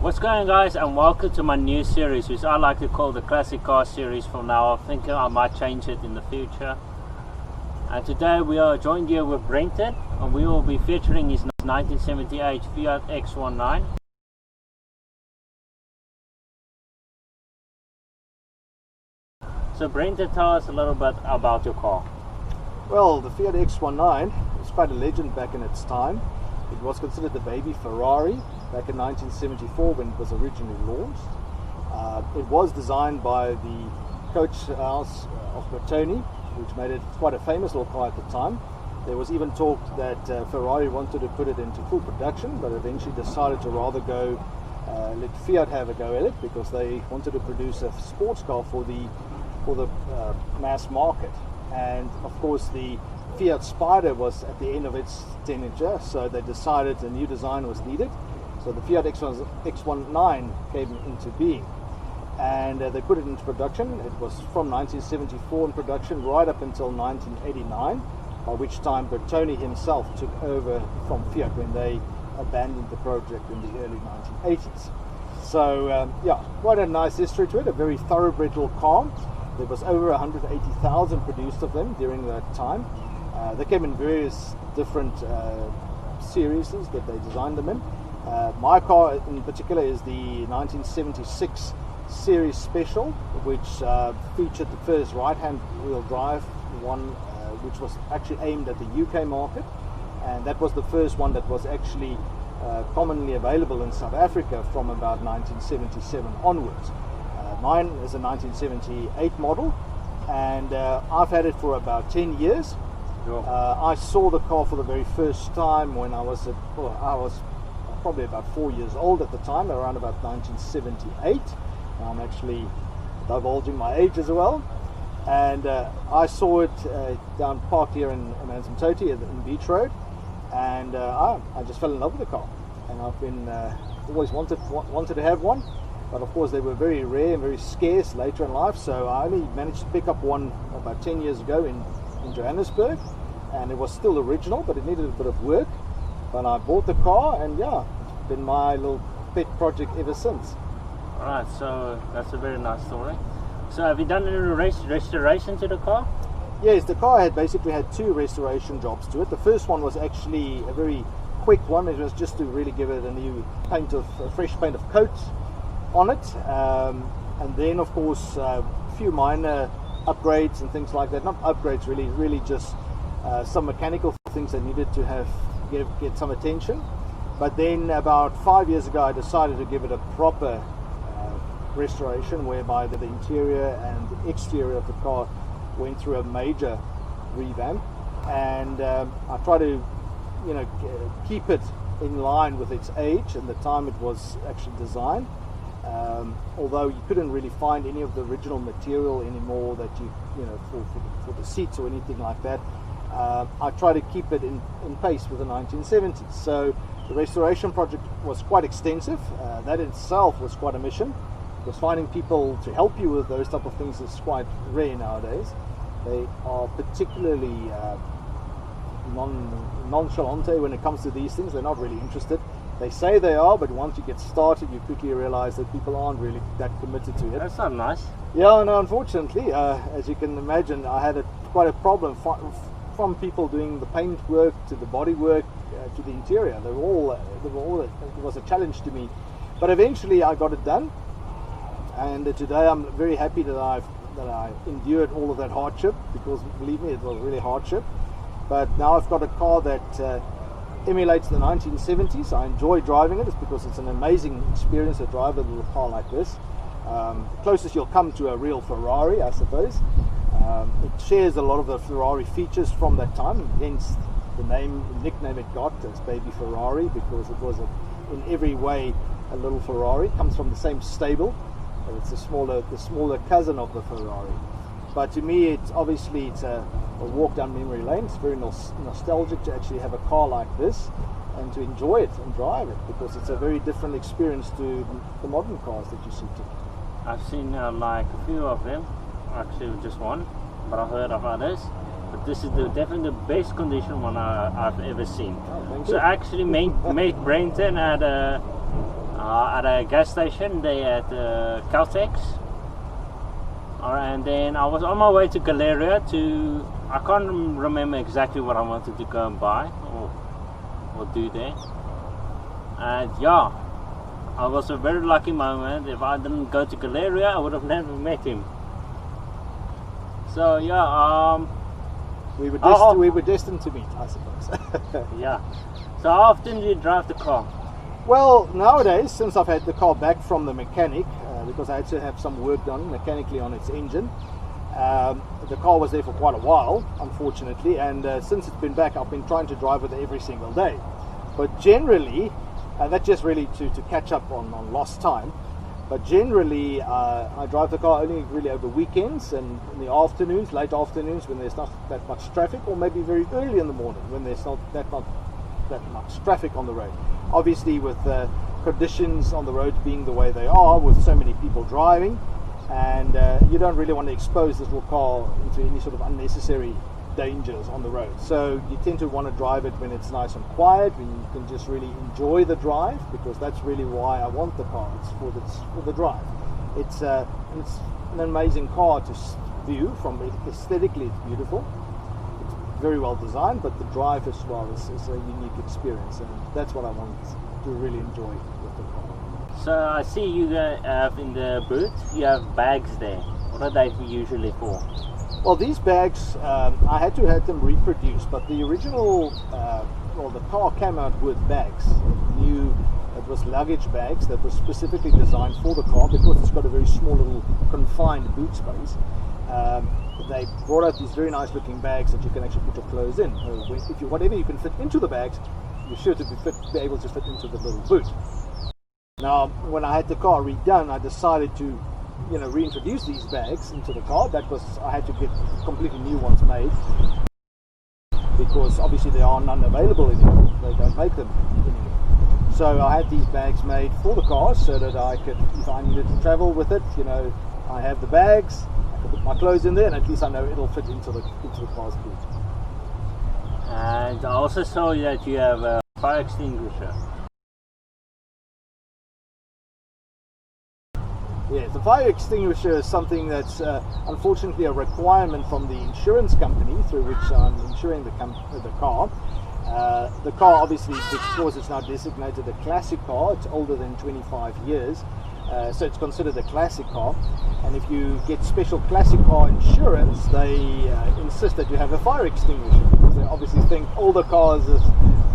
What's going on, guys, and welcome to my new series, which I like to call the Classic Car Series from now. I'm thinking I might change it in the future. And today we are joined here with Brenton, and we will be featuring his 1978 Fiat X19. So Brenton, tell us a little bit about your car. Well, the Fiat X19 was quite a legend back in its time. It was considered the baby Ferrari back in 1974 when it was originally launched. It was designed by the coach house of Brenton, which made it quite a famous little car at the time. There was even talk that Ferrari wanted to put it into full production, but eventually decided to rather go let Fiat have a go at it, because they wanted to produce a sports car for the mass market. And of course the Fiat Spider was at the end of its tenure, so they decided a new design was needed. So the Fiat X19 came into being, and they put it into production. It was from 1974 in production right up until 1989, by which time Bertoni himself took over from Fiat when they abandoned the project in the early 1980s. So yeah, quite a nice history to it, a very thoroughbred little car. There was over 180,000 produced of them during that time. They came in various different series that they designed them in. My car in particular is the 1976 Series Special, which featured the first right-hand wheel drive one, which was actually aimed at the UK market, and that was the first one that was actually commonly available in South Africa from about 1977 onwards. Mine is a 1978 model, and I've had it for about 10 years. Sure. I saw the car for the very first time when I was probably about 4 years old at the time, around about 1978. I'm actually divulging my age as well. And I saw it down parked here in Amanzimtoti in Beach Road, and I just fell in love with the car. And I've been always wanted to have one. But of course they were very rare and very scarce later in life, so I only managed to pick up one about 10 years ago in Johannesburg, and it was still original, but it needed a bit of work. But I bought the car, and yeah, it's been my little pet project ever since. Alright, so that's a very nice story. So have you done any restoration to the car? Yes, the car had basically had two restoration jobs to it. The first one was actually a very quick one. It was just to really give it a fresh paint of coat on it, and then of course a few minor upgrades and things like that. Not upgrades really just some mechanical things that needed to get some attention. But then about 5 years ago I decided to give it a proper restoration, whereby the interior and the exterior of the car went through a major revamp, and I try to keep it in line with its age and the time it was actually designed. Although you couldn't really find any of the original material anymore that for the seats or anything like that, I try to keep it in pace with the 1970s. So the restoration project was quite extensive. That itself was quite a mission, because finding people to help you with those type of things is quite rare nowadays. They are particularly nonchalante when it comes to these things. They're not really interested. They say they are, but once you get started, you quickly realize that people aren't really that committed to it. That's not nice. Yeah, no, unfortunately, as you can imagine, I had quite a problem from people doing the paint work to the body work to the interior. They were all. It was a challenge to me, but eventually I got it done, and today I'm very happy that I endured all of that hardship, because believe me, it was really hardship. But now I've got a car that emulates the 1970s. I enjoy driving it. It's because it's an amazing experience to drive a little car like this. Closest you'll come to a real Ferrari, I suppose. It shares a lot of the Ferrari features from that time, hence the nickname it got as Baby Ferrari, because it was in every way a little Ferrari. It comes from the same stable, but it's the smaller cousin of the Ferrari. But to me, it's a walk down memory lane. It's very nostalgic to actually have a car like this and to enjoy it and drive it, because it's a very different experience to the modern cars that you see today. I've seen like a few of them, actually just one, but I've heard of others. But this is definitely the best condition one I've ever seen. Oh, thank so you. actually, mate Brenton had a at a gas station there at Caltex. And then I was on my way to Galeria to, I can't remember exactly what I wanted to go and buy or do there. And yeah, I was a very lucky moment. If I didn't go to Galeria, I would have never met him. So yeah, we were destined to meet, I suppose. Yeah. So how often do you drive the car? Well, nowadays, since I've had the car back from the mechanic, because I had to have some work done mechanically on its engine, the car was there for quite a while, unfortunately, and since it's been back, I've been trying to drive it every single day. But generally, and that's just really to catch up on lost time, but generally I drive the car only really over weekends and in the afternoons, late afternoons, when there's not that much traffic, or maybe very early in the morning when there's not that much traffic on the road. Obviously, with the conditions on the road being the way they are, with so many people driving, and you don't really want to expose this little car into any sort of unnecessary dangers on the road. So you tend to want to drive it when it's nice and quiet, when you can just really enjoy the drive, because that's really why I want the car. It's for the drive. It's an amazing car to view from. Aesthetically, it's beautiful. It's very well designed, but the drive as well is a unique experience, and that's what I want to really enjoy with the car. So I see you have in the boot, you have bags there. What are they usually for? Well, these bags, I had to have them reproduced, but the original, the car came out with bags. It was luggage bags that were specifically designed for the car, because it's got a very small little confined boot space. They brought out these very nice looking bags that you can actually put your clothes in. Whatever you can fit into the bags, you're sure to be able to fit into the little boot. Now, when I had the car redone, I decided to reintroduce these bags into the car. I had to get completely new ones made, because obviously there are none available anymore. They don't make them anymore. So I had these bags made for the car so that I could, if I needed to travel with it, I have the bags, I can put my clothes in there, and at least I know it'll fit into the car's boot. And I also saw that you have a fire extinguisher. Yes, the fire extinguisher is something that's unfortunately a requirement from the insurance company through which I'm insuring the car. The car, obviously, because it's now designated a classic car, it's older than 25 years, so it's considered a classic car. And if you get special classic car insurance, they insist that you have a fire extinguisher, because they obviously think older cars,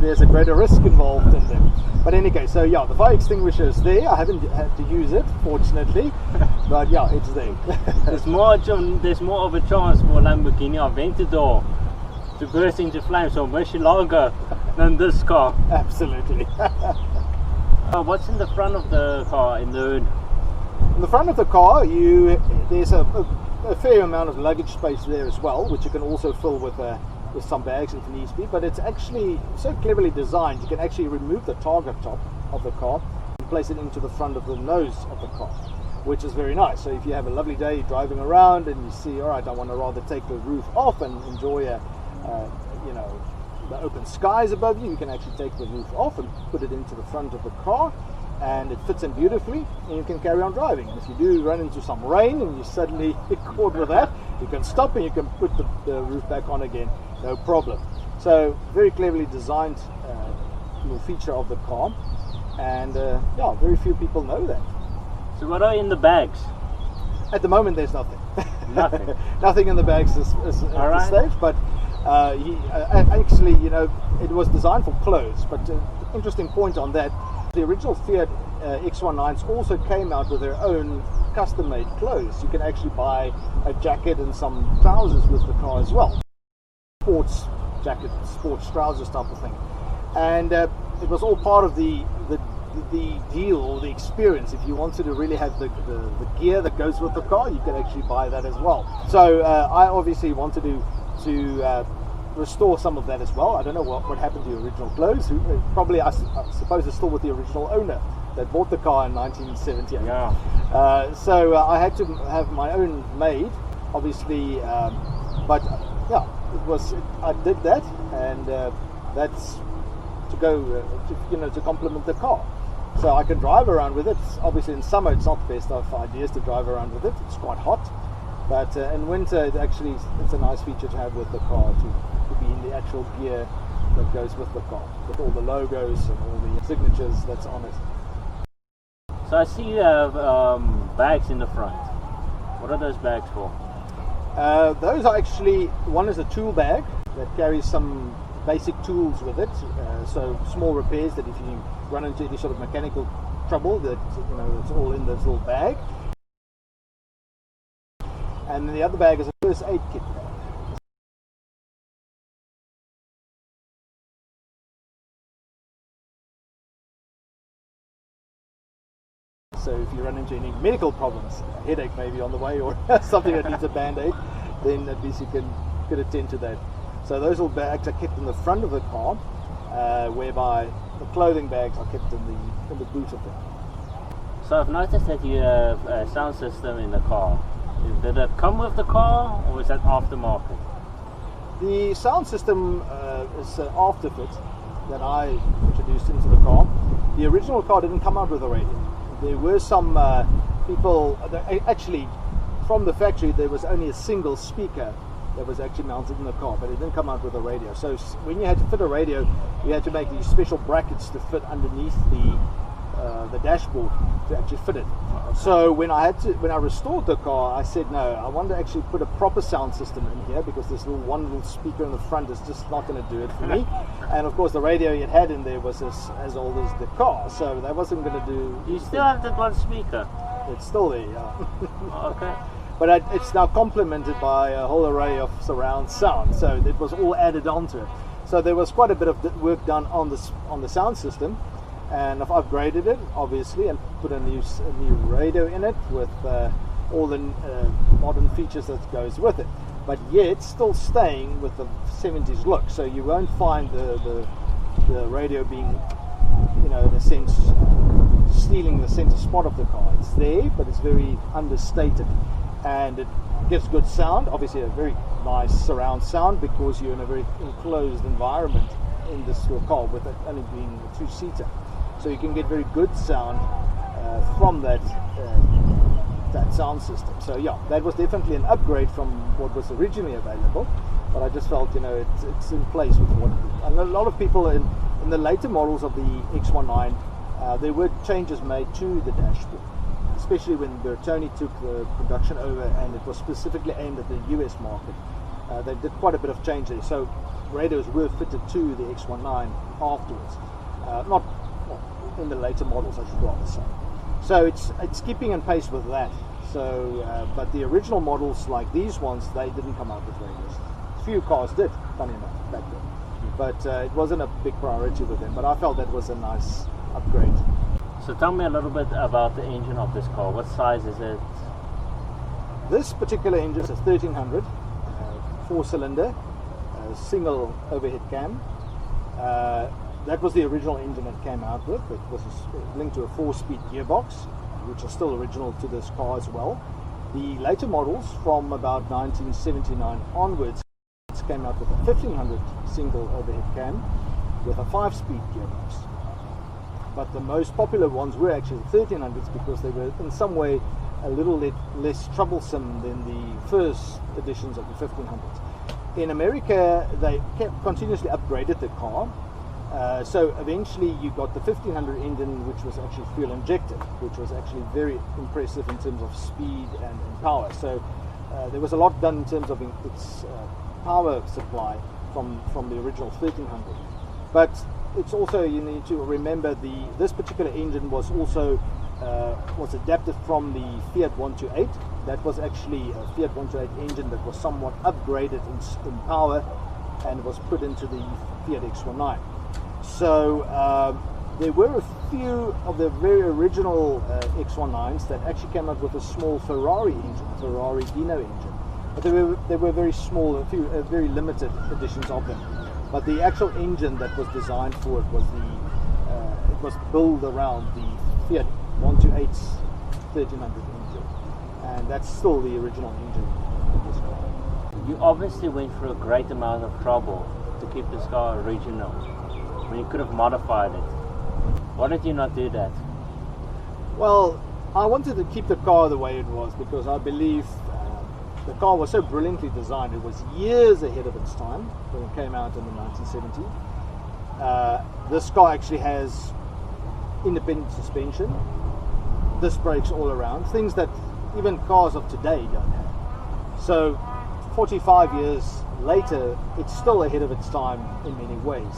there's a greater risk involved in them. But in any case, so yeah, the fire extinguisher is there. I haven't had to use it, fortunately, but yeah, it's there. There's more of a chance for Lamborghini Aventador to burst into flames or Murcielago than this car. Absolutely. What's in the front of the car, in the hood? In the front of the car, there's a fair amount of luggage space there as well, which you can also fill with some bags if needs be. But it's actually so cleverly designed, you can actually remove the target top of the car and place it into the front of the nose of the car, which is very nice. So if you have a lovely day driving around and you see, all right, I want to rather take the roof off and enjoy the open skies above you, you can actually take the roof off and put it into the front of the car, and it fits in beautifully, and you can carry on driving. And if you do run into some rain and you suddenly get caught with that, you can stop and you can put the roof back on again, no problem. So very cleverly designed little feature of the car, and very few people know that. So what are in the bags? At the moment, there's nothing. Nothing. Nothing in the bags at this stage, but actually, it was designed for clothes. But interesting point on that, the original Fiat X19s also came out with their own custom-made clothes. You can actually buy a jacket and some trousers with the car as well. Sports jacket, sports trousers type of thing. And it was all part of the deal or the experience. If you wanted to really have the gear that goes with the car, you could actually buy that as well. So I obviously wanted to restore some of that as well. I don't know what happened to the original clothes. Probably, I suppose it's still with the original owner that bought the car in 1978. Yeah. So I had to have my own made, obviously, but yeah, I did that, and that's to go to complement the car. So I can drive around with it. Obviously in summer it's not the best of ideas to drive around with it. It's quite hot. But in winter it's a nice feature to have with the car, to be in the actual gear that goes with the car, with all the logos and all the signatures that's on it. So I see you have bags in the front. What are those bags for? Those are actually, one is a tool bag that carries some basic tools with it, so small repairs that if you run into any sort of mechanical trouble, that it's all in this little bag. And then the other bag is a first aid kit bag. So if you run into any medical problems, a headache maybe on the way, or something that needs a band-aid, then at least you can attend to that. So those little bags are kept in the front of the car, whereby the clothing bags are kept in the boot of the car. So I've noticed that you have a sound system in the car. Did it come with the car, or is that aftermarket? The sound system is an afterfit that I introduced into the car. The original car didn't come out with a radio. There were some people, actually from the factory there was only a single speaker that was actually mounted in the car, but it didn't come out with a radio. So when you had to fit a radio, you had to make these special brackets to fit underneath the dashboard to actually fit it. So when I restored the car, I said no, I want to actually put a proper sound system in here, because this one little speaker in the front is just not going to do it for me. And of course the radio it had in there was as old as the car, so that wasn't going to do. You still have that one speaker? It's still there, yeah. Okay. But it's now complemented by a whole array of surround sound, so it was all added onto it. So there was quite a bit of work done on the sound system, and I've upgraded it obviously and put a new radio in it with all the modern features that goes with it, but yet still staying with the 70s look. So you won't find the radio being, in a sense, stealing the center spot of the car. It's there, but it's very understated, and it gives good sound. Obviously a very nice surround sound, because you're in a very enclosed environment in this little car, with it only being a two-seater. So you can get very good sound from that sound system. So yeah, that was definitely an upgrade from what was originally available. But I just felt, it's in place with what. And a lot of people in the later models of the X19, there were changes made to the dashboard, especially when Brenton took the production over, and it was specifically aimed at the US market. They did quite a bit of change there. So radios were fitted to the X19 afterwards. Not in the later models, I should rather say. So it's keeping in pace with that. So, but the original models like these ones, they didn't come out with radios. Few cars did, funny enough, back then. But it wasn't a big priority with them. But I felt that was a nice upgrade. So tell me a little bit about the engine of this car. What size is it? This particular engine is a 1300, 4-cylinder, single overhead cam. That was the original engine it came out with. It was linked to a 4-speed gearbox, which is still original to this car as well. The later models from about 1979 onwards came out with a 1500 single overhead cam with a 5-speed gearbox. But the most popular ones were actually the 1300s, because they were in some way a little less troublesome than the first editions of the 1500s. In America, they continuously upgraded the car. So eventually you got the 1500 engine, which was actually fuel injected, which was actually very impressive in terms of speed and power. So there was a lot done in terms of its power supply from the original 1300. But it's also, you need to remember, this particular engine was also was adapted from the Fiat 128. That was actually a Fiat 128 engine that was somewhat upgraded in power, and was put into the Fiat X19. So there were a few of the very original X19s that actually came out with a small Ferrari engine, Ferrari Dino engine. But they were very small, a few very limited editions of them. But the actual engine that was designed for it was it was built around the Fiat 128's 1300 engine, and that's still the original engine of this car. You obviously went through a great amount of trouble to keep this car original, when you could have modified it. Why did you not do that? Well, I wanted to keep the car the way it was because I believe the car was so brilliantly designed. It was years ahead of its time when it came out in the 1970s. This car actually has independent suspension, disc brakes all around, things that even cars of today don't have. So 45 years later, it's still ahead of its time in many ways.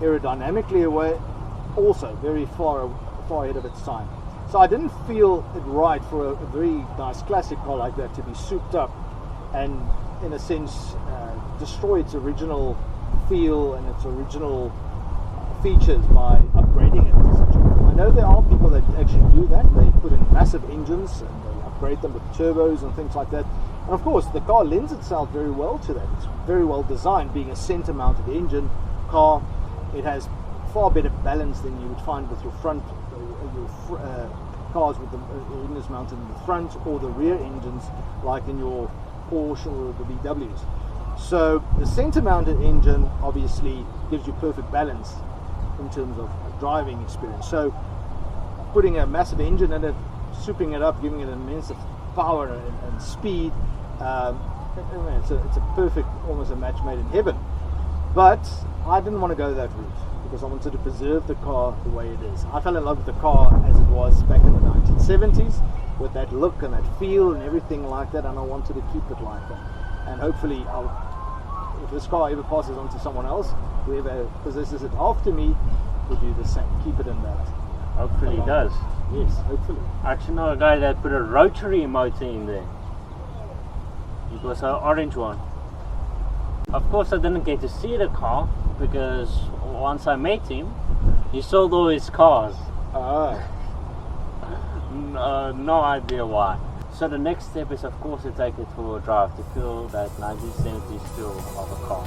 Aerodynamically away, also very far ahead of its time. So I didn't feel it right for a very nice classic car like that to be souped up and, in a sense, destroy its original feel and its original features by upgrading it. I know there are people that actually do that. They put in massive engines and they upgrade them with turbos and things like that. And of course, the car lends itself very well to that. It's very well designed, being a center-mounted engine car. It has far better balance than you would find with your front cars with the engines mounted in the front, or the rear engines like in your Porsche or the VWs. So the center-mounted engine obviously gives you perfect balance in terms of driving experience. So putting a massive engine in it, souping it up, giving it immense power and speed, it's a perfect, almost a match made in heaven. But I didn't want to go that route because I wanted to preserve the car the way it is. I fell in love with the car as it was back in the 1970s, with that look and that feel and everything like that, and I wanted to keep it like that. And hopefully, if this car ever passes on to someone else, whoever possesses it after me will do the same. Keep it in that. Hopefully it does. Yes, hopefully. I actually know a guy that put a rotary motor in there. It was an orange one. Of course, I didn't get to see the car because once I met him, he sold all his cars. No idea why. So the next step is, of course, to take it for a drive to feel that 1970s feel of a car.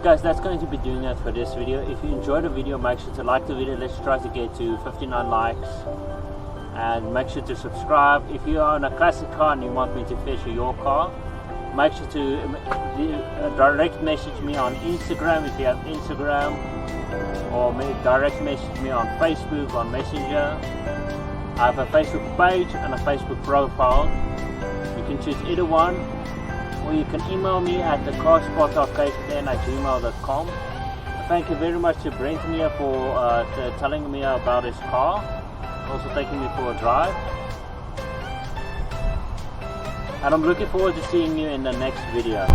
guys, that's going to be doing it for this video. If you enjoyed the video, make sure to like the video. Let's try to get to 59 likes. And make sure to subscribe. If you own a classic car and you want me to feature your car, make sure to direct message me on Instagram if you have Instagram, or direct message me on Facebook, on Messenger. I have a Facebook page and a Facebook profile. You can choose either one, or you can email me at thecarspot.kpn@gmail.com. Thank you very much to Brenton here for telling me about his car, also taking me for a drive. And I'm looking forward to seeing you in the next video.